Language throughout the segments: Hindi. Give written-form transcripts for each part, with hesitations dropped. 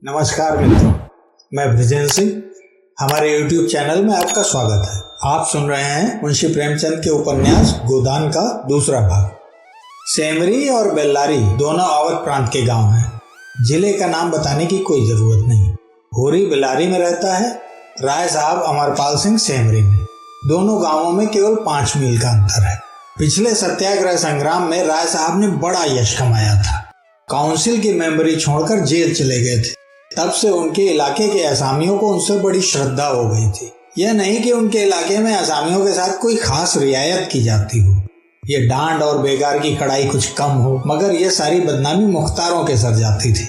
नमस्कार मित्रों, मैं बृजेंद्र सिंह। हमारे YouTube चैनल में आपका स्वागत है। आप सुन रहे हैं मुंशी प्रेमचंद के उपन्यास गोदान का दूसरा भाग। सेमरी और बेल्लारी दोनों अवध प्रांत के गांव हैं। जिले का नाम बताने की कोई जरूरत नहीं। होरी बेल्लारी में रहता है, राय साहब अमरपाल सिंह सेमरी में। दोनों गांवों में केवल 5 मील का अंतर है। पिछले सत्याग्रह संग्राम में राय साहब ने बड़ा यश कमाया था। काउंसिल की मेंबरी छोड़कर जेल चले गए थे। तब से उनके इलाके के असामियों को उनसे बड़ी श्रद्धा हो गई थी। यह नहीं कि उनके इलाके में असामियों के साथ कोई खास रियायत की जाती हो, ये डांड और बेगार की कड़ाई कुछ कम हो, मगर यह सारी बदनामी मुख्तारों के सर जाती थी।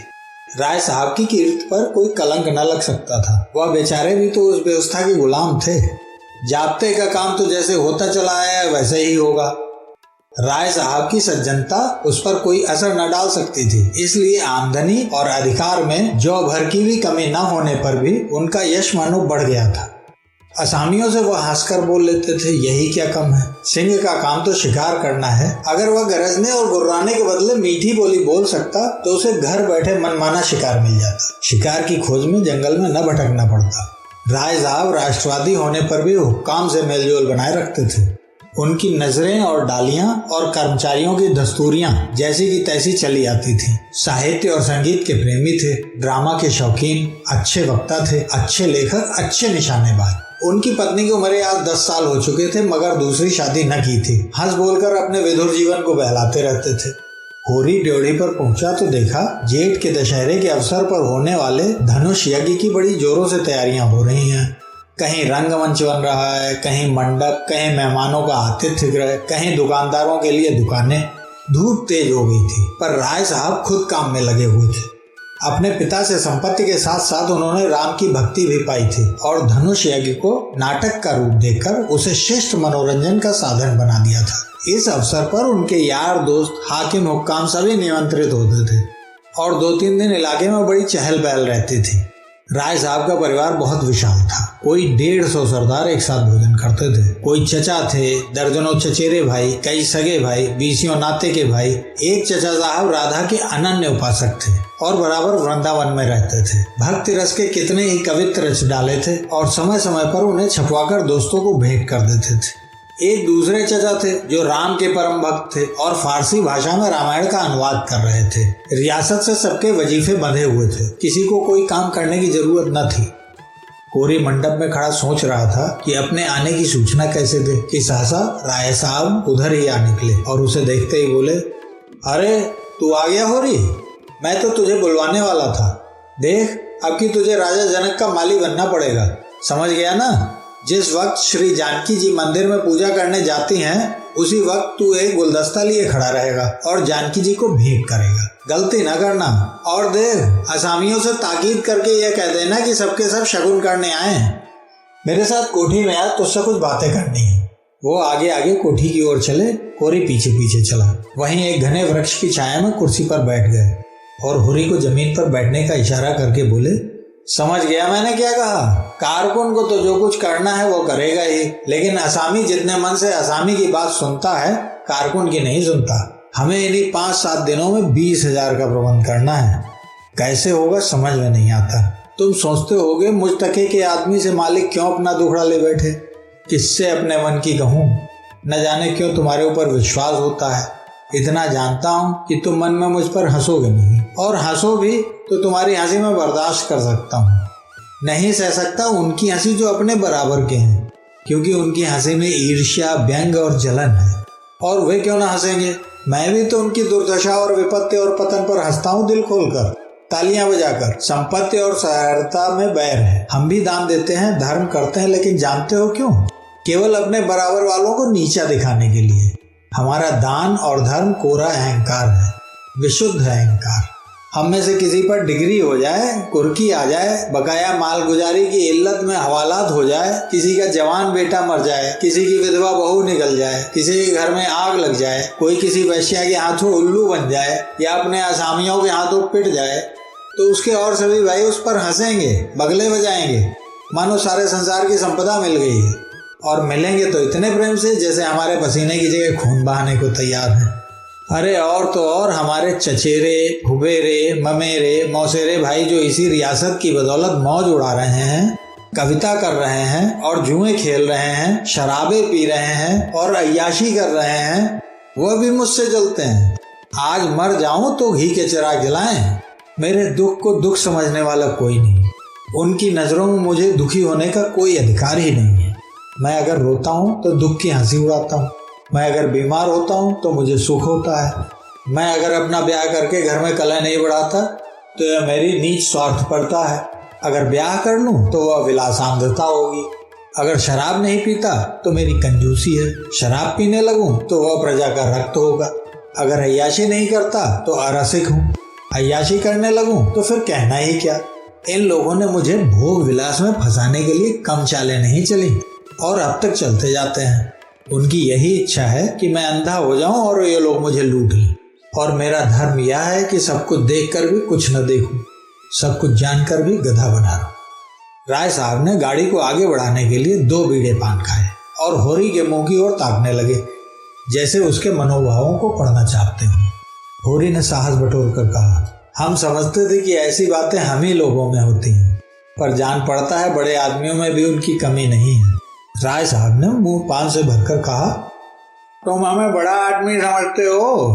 राय साहब की कीर्ति पर कोई कलंक न लग सकता था। वह बेचारे भी तो उस व्यवस्था के गुलाम थे। जाब्ते का काम तो जैसे होता चला आया वैसे ही होगा। राय साहब की सज्जनता उस पर कोई असर न डाल सकती थी, इसलिए आमदनी और अधिकार में जौ भर की भी कमी न होने पर भी उनका यश मानो बढ़ गया था। असामियों से वह हंसकर बोल लेते थे, यही क्या कम है, सिंह का काम तो शिकार करना है। अगर वह गरजने और गुर्राने के बदले मीठी बोली बोल सकता तो उसे घर बैठे मनमाना शिकार मिल जाता। शिकार की खोज में जंगल में न भटकना पड़ता। राय साहब राष्ट्रवादी होने पर भी हुक्काम से मेलजोल बनाए रखते थे। उनकी नजरें और डालियां और कर्मचारियों की दस्तूरियां जैसी की तैसी चली आती थी। साहित्य और संगीत के प्रेमी थे, ड्रामा के शौकीन, अच्छे वक्ता थे, अच्छे लेखक, अच्छे निशानेबाज। उनकी पत्नी की उम्र आज 10 साल हो चुके थे, मगर दूसरी शादी न की थी। हंस बोलकर अपने विधुर जीवन को बहलाते रहते थे। होरी ड्योढ़ी पर पहुंचा तो देखा जेठ के दशहरे के अवसर पर होने वाले धनुष यज्ञ की बड़ी जोरों से तैयारियां हो रही हैं। कहीं रंगमंच बन रहा है, कहीं मंडप, कहीं मेहमानों का आतिथ्य गृह, कहीं दुकानदारों के लिए दुकानें। धूप तेज हो गई थी, पर राय साहब खुद काम में लगे हुए थे। अपने पिता से संपत्ति के साथ साथ उन्होंने राम की भक्ति भी पाई थी और धनुष यज्ञ को नाटक का रूप देकर उसे श्रेष्ठ मनोरंजन का साधन बना दिया था। इस अवसर पर उनके यार दोस्त, हाकिम, हुक्काम सभी निमंत्रित होते थे और 2-3 दिन इलाके में बड़ी चहल पहल रहती थी। राय साहब का परिवार बहुत विशाल था। कोई 150 सरदार एक साथ भोजन करते थे। कोई चचा थे, दर्जनों चचेरे भाई, कई सगे भाई, बीसियों नाते के भाई। एक चचा साहब राधा के अनन्य उपासक थे और बराबर वृंदावन में रहते थे। भक्ति रस के कितने ही कवित्र रच डाले थे और समय समय पर उन्हें छपवाकर दोस्तों को भेंट कर देते थे। एक दूसरे चचा थे जो राम के परम भक्त थे और फारसी भाषा में रामायण का अनुवाद कर रहे थे। रियासत से सबके वजीफे बंधे हुए थे, किसी को कोई काम करने की जरूरत न थी। होरी मंडप में खड़ा सोच रहा था कि अपने आने की सूचना कैसे दे कि सहसा राय साहब उधर ही आ निकले और उसे देखते ही बोले, अरे तू आ गया होरी, मैं तो तुझे बुलवाने वाला था। देख, अब की तुझे राजा जनक का माली बनना पड़ेगा, समझ गया ना। जिस वक्त श्री जानकी जी मंदिर में पूजा करने जाती हैं, उसी वक्त तू एक गुलदस्ता लिए खड़ा रहेगा और जानकी जी को भेंट करेगा। गलती न करना। और देख, असामियों से ताकीद करके यह कह देना कि सबके सब शगुन करने आए हैं। मेरे साथ कोठी में आज तुझसे कुछ बातें करनी है। वो आगे आगे कोठी की ओर चले, होरी पीछे पीछे चला। वहीं एक घने वृक्ष की छाया में कुर्सी पर बैठ गए और होरी को जमीन पर बैठने का इशारा करके बोले, समझ गया मैंने क्या कहा। कारकुन को तो जो कुछ करना है वो करेगा ही, लेकिन असामी जितने मन से असामी की बात सुनता है, कारकुन की नहीं सुनता। हमें इन्हीं 5-7 दिनों में 20,000 का प्रबंध करना है। कैसे होगा समझ में नहीं आता। तुम सोचते होगे मुझ तके के आदमी से मालिक क्यों अपना दुखड़ा ले बैठे, किससे अपने मन की कहूँ। न जाने क्यों तुम्हारे ऊपर विश्वास होता है। इतना जानता हूँ कि तुम मन में मुझ पर हंसोगे नहीं, और हंसो भी तो तुम्हारी हंसी में बर्दाश्त कर सकता हूँ। नहीं सह सकता उनकी हंसी जो अपने बराबर के हैं, क्योंकि उनकी हंसी में ईर्ष्या, व्यंग और जलन है। और वे क्यों ना हंसेंगे, मैं भी तो उनकी दुर्दशा और विपत्ति और पतन पर हंसता हूँ दिल खोलकर, तालियां बजाकर। संपत्ति और सहरता में बैर है। हम भी दान देते हैं, धर्म करते हैं, लेकिन जानते हो क्यों? केवल अपने बराबर वालों को नीचा दिखाने के लिए। हमारा दान और धर्म कोरा अहंकार है, विशुद्ध अहंकार। हम में से किसी पर डिग्री हो जाए, कुर्की आ जाए, बकाया मालगुजारी की इल्लत में हवालात हो जाए, किसी का जवान बेटा मर जाए, किसी की विधवा बहू निकल जाए, किसी के घर में आग लग जाए, कोई किसी वैश्या के हाथों उल्लू बन जाए या अपने असामियों के हाथों पिट जाए, तो उसके और सभी भाई उस पर हंसेंगे, बगले बजाएंगे, मानो सारे संसार की संपदा मिल गई है। और मिलेंगे तो इतने प्रेम से जैसे हमारे पसीने की जगह खून बहाने को तैयार है। अरे और तो और हमारे चचेरे, फुफेरे, ममेरे, मौसेरे भाई जो इसी रियासत की बदौलत मौज उड़ा रहे हैं, कविता कर रहे हैं और जुए खेल रहे हैं, शराबे पी रहे हैं और अय्याशी कर रहे हैं, वह भी मुझसे जलते हैं। आज मर जाऊं तो घी के चिराग जलाएं। मेरे दुख को दुख समझने वाला कोई नहीं। उनकी नजरों में मुझे दुखी होने का कोई अधिकार ही नहीं है। मैं अगर रोता हूं तो दुख की हंसी उड़ाता हूं। मैं अगर बीमार होता हूं तो मुझे सुख होता है। मैं अगर अपना ब्याह करके घर में कलह नहीं बढ़ाता तो यह मेरी नीच स्वार्थपरता है। अगर ब्याह कर लूं तो वह विलासांधता होगी। अगर शराब नहीं पीता तो मेरी कंजूसी है। शराब पीने लगूं तो वह प्रजा का रक्त होगा। अगर अय्याशी नहीं करता तो अरसिक हूँ। अय्याशी करने लगूं तो फिर कहना ही क्या। इन लोगों ने मुझे भोग विलास में फंसाने के लिए कम चालें नहीं चली और अब तक चलते जाते हैं। उनकी यही इच्छा है कि मैं अंधा हो जाऊं और ये लोग मुझे लूट लें। और मेरा धर्म यह है कि सब कुछ देखकर भी कुछ न देखूं, सब कुछ जानकर भी गधा बना रहूं। राय साहब ने गाड़ी को आगे बढ़ाने के लिए 2 बीड़े पान खाए और होरी के मुंह की ओर ताकने लगे, जैसे उसके मनोभावों को पढ़ना चाहते हों। होरी ने साहस बटोर कर कहा, हम समझते थे कि ऐसी बातें हम ही लोगों में होती हैं, पर जान पड़ता है बड़े आदमियों में भी उनकी कमी नहीं है। राय साहब ने मुंह पान से भरकर कहा, तुम हमें बड़ा आदमी समझते हो।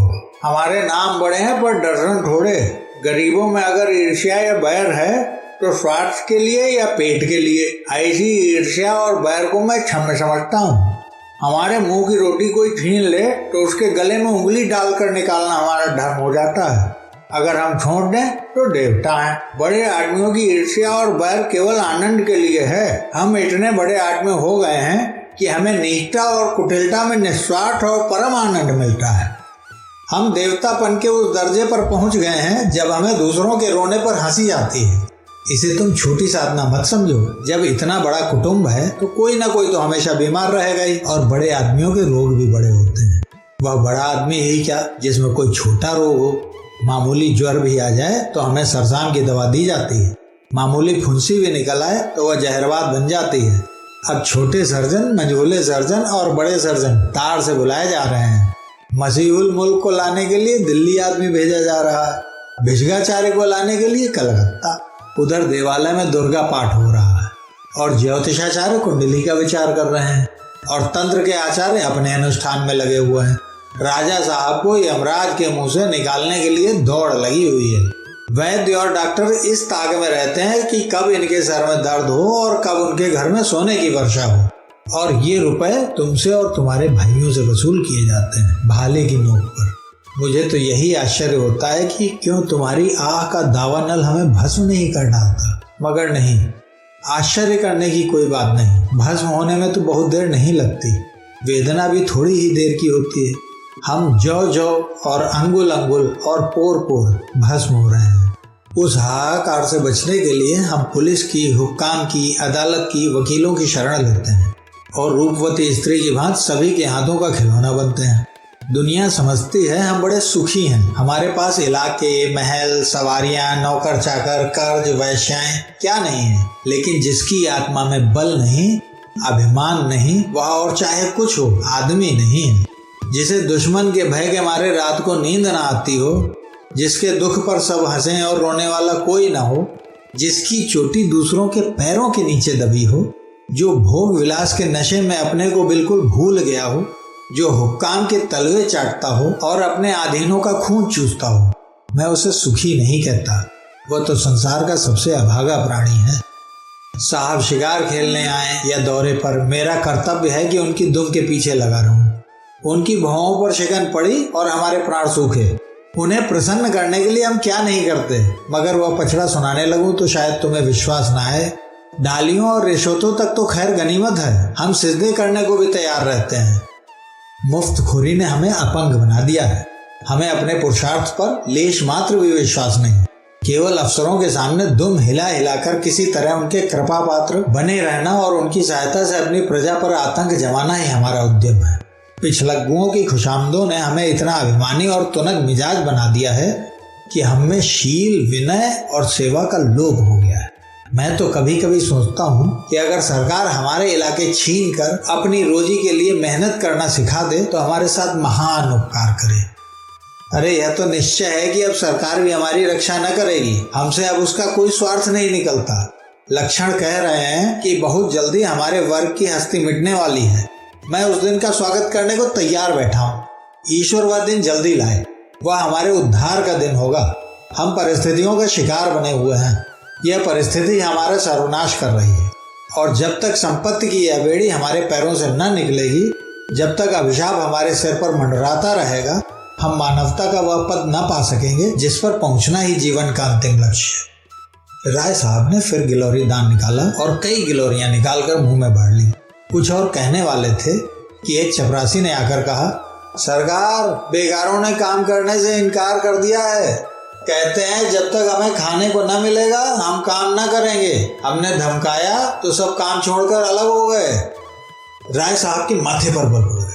हमारे नाम बड़े हैं पर दर्शन थोड़े। गरीबों में अगर ईर्ष्या या बैर है तो स्वार्थ के लिए या पेट के लिए। ऐसी ईर्ष्या और बैर को मैं क्षम्य समझता हूँ। हमारे मुंह की रोटी कोई छीन ले तो उसके गले में उंगली डालकर निकालना हमारा धर्म हो जाता है। अगर हम छोड़ दें तो देवता हैं। बड़े आदमियों की ईर्ष्या और बैर केवल आनंद के लिए है। हम इतने बड़े आदमी हो गए हैं कि हमें नीचता और कुटिलता में निस्वार्थ और परम आनंद मिलता है। हम देवतापन के उस दर्जे पर पहुंच गए हैं जब हमें दूसरों के रोने पर हंसी आती है। इसे तुम छोटी साधना मत समझो। जब इतना बड़ा कुटुंब है तो कोई ना कोई तो हमेशा बीमार रहेगा ही, और बड़े आदमियों के रोग भी बड़े होते हैं। वह बड़ा आदमी ही क्या जिसमें कोई छोटा रोग हो। मामूली ज्वर भी आ जाए तो हमें सरसाम की दवा दी जाती है। मामूली फुंसी भी निकल आए तो वह जहरबाद बन जाती है। अब छोटे सर्जन, मजबूले सर्जन और बड़े सर्जन तार से बुलाए जा रहे हैं। मसीहुल मुल्क को लाने के लिए दिल्ली आदमी भेजा जा रहा है। भिषगाचार्य को लाने के लिए कलकत्ता। उधर देवालय में दुर्गा पाठ हो रहा है और ज्योतिषाचार्य कुंडली का विचार कर रहे हैं और तंत्र के आचार्य अपने अनुष्ठान में लगे हुए हैं। राजा साहब को यमराज के मुंह से निकालने के लिए दौड़ लगी हुई है। वैद्य और डॉक्टर इस ताक में रहते हैं कि कब इनके सर में दर्द हो और कब उनके घर में सोने की वर्षा हो। और ये रुपए तुमसे और तुम्हारे भाइयों से वसूल किए जाते हैं भाले की नोक पर। मुझे तो यही आश्चर्य होता है कि क्यों तुम्हारी आह का दावानल हमें भस्म नहीं कर डालता। मगर नहीं, आश्चर्य करने की कोई बात नहीं। भस्म होने में तो बहुत देर नहीं लगती। वेदना भी थोड़ी ही देर की होती है। हम जौ जौ और अंगुल अंगुल और पोर पोर भस्म हो रहे हैं। उस हाहाकार से बचने के लिए हम पुलिस की, हुक्काम की, अदालत की, वकीलों की शरण लेते हैं और रूपवती स्त्री की भांति सभी के हाथों का खिलौना बनते हैं। दुनिया समझती है हम बड़े सुखी हैं। हमारे पास इलाके, महल, सवारियां, नौकर चाकर, कर्ज, वैश्याएं क्या नहीं है। लेकिन जिसकी आत्मा में बल नहीं, अभिमान नहीं, वह और चाहे कुछ हो आदमी नहीं है। जिसे दुश्मन के भय के मारे रात को नींद ना आती हो, जिसके दुख पर सब हंसें और रोने वाला कोई ना हो, जिसकी चोटी दूसरों के पैरों के नीचे दबी हो, जो भोग विलास के नशे में अपने को बिल्कुल भूल गया हो, जो हुक्काम के तलवे चाटता हो और अपने अधीनों का खून चूसता हो, मैं उसे सुखी नहीं कहता। वह तो संसार का सबसे अभागा प्राणी है। साहब शिकार खेलने आए या दौरे पर, मेरा कर्तव्य है कि उनकी दुम के पीछे लगा रहूं। उनकी भौहों पर शिकन पड़ी और हमारे प्राण सूखे। उन्हें प्रसन्न करने के लिए हम क्या नहीं करते। मगर वह पछड़ा सुनाने लगूं तो शायद तुम्हें विश्वास ना आए। डालियों और रिश्वतों तक तो खैर गनीमत है, हम सिजदे करने को भी तैयार रहते हैं। मुफ्तखोरी ने हमें अपंग बना दिया है। हमें अपने पुरुषार्थ पर लेश मात्र भी विश्वास नहीं। केवल अफसरों के सामने दुम हिला हिलाकर किसी तरह उनके कृपा पात्र बने रहना और उनकी सहायता से अपनी प्रजा पर आतंक जमाना ही हमारा उद्यम है। पिछलग्गुओं की खुशामदों ने हमें इतना अभिमानी और तुनक मिजाज बना दिया है कि हमें शील, विनय और सेवा का लोभ हो गया है। मैं तो कभी कभी सोचता हूँ कि अगर सरकार हमारे इलाके छीन कर अपनी रोजी के लिए मेहनत करना सिखा दे तो हमारे साथ महान उपकार करे। अरे यह तो निश्चय है कि अब सरकार भी हमारी रक्षा न करेगी। हमसे अब उसका कोई स्वार्थ नहीं निकलता। लक्षण कह रहे हैं कि बहुत जल्दी हमारे वर्ग की हस्ती मिटने वाली है। मैं उस दिन का स्वागत करने को तैयार बैठा हूँ। ईश्वर वह दिन जल्दी लाए। वह हमारे उद्धार का दिन होगा। हम परिस्थितियों का शिकार बने हुए हैं। यह परिस्थिति हमारा सर्वनाश कर रही है और जब तक संपत्ति की यह बेड़ी हमारे पैरों से न निकलेगी, जब तक अभिशाप हमारे सिर पर मंडराता रहेगा, हम मानवता का वह पद न पा सकेंगे जिस पर पहुंचना ही जीवन का अंतिम लक्ष्य है। राय साहब ने फिर गिलोरी दान निकाला और कई गिलोरियां निकालकर मुंह में भर ली। कुछ और कहने वाले थे कि एक चपरासी ने आकर कहा, सरकार, बेगारों ने काम करने से इनकार कर दिया है। कहते हैं जब तक हमें खाने को न मिलेगा हम काम न करेंगे। हमने धमकाया तो सब काम छोड़कर अलग हो गए। राय साहब के माथे पर बल पड़ गए।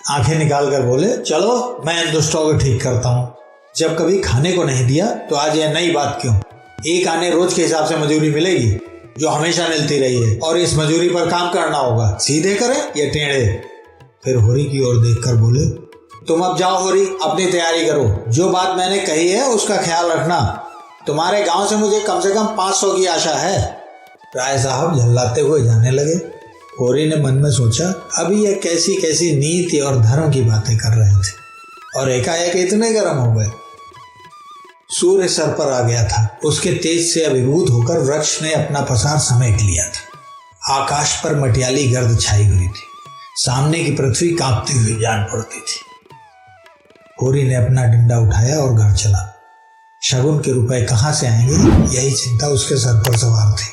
आंखें निकाल कर बोले, चलो मैं इन दुष्टों को ठीक करता हूँ। जब कभी खाने को नहीं दिया तो आज यह नई बात क्यों? एक आने रोज के हिसाब से मजदूरी मिलेगी जो हमेशा मिलती रही है और इस मजदूरी पर काम करना होगा। सीधे करें या टेढ़े? फिर होरी की ओर देखकर बोले, तुम अब जाओ होरी, अपनी तैयारी करो। जो बात मैंने कही है उसका ख्याल रखना। तुम्हारे गांव से मुझे कम से कम 500 की आशा है। राय साहब झल्लाते हुए जाने लगे। होरी ने मन में सोचा, अभी यह कैसी कैसी नीति और धर्म की बातें कर रहे थे और एकाएक इतने गर्म हो गए। सूर्य सर पर आ गया था। उसके तेज से अभिभूत होकर वृक्ष ने अपना पसार समेट लिया था। आकाश पर मटियाली गर्द छाई हुई थी। सामने की पृथ्वी कांपती हुई जान पड़ती थी। होरी ने अपना डंडा उठाया और घर चला। शगुन के रुपए कहाँ से आएंगे, यही चिंता उसके सर पर सवार थी।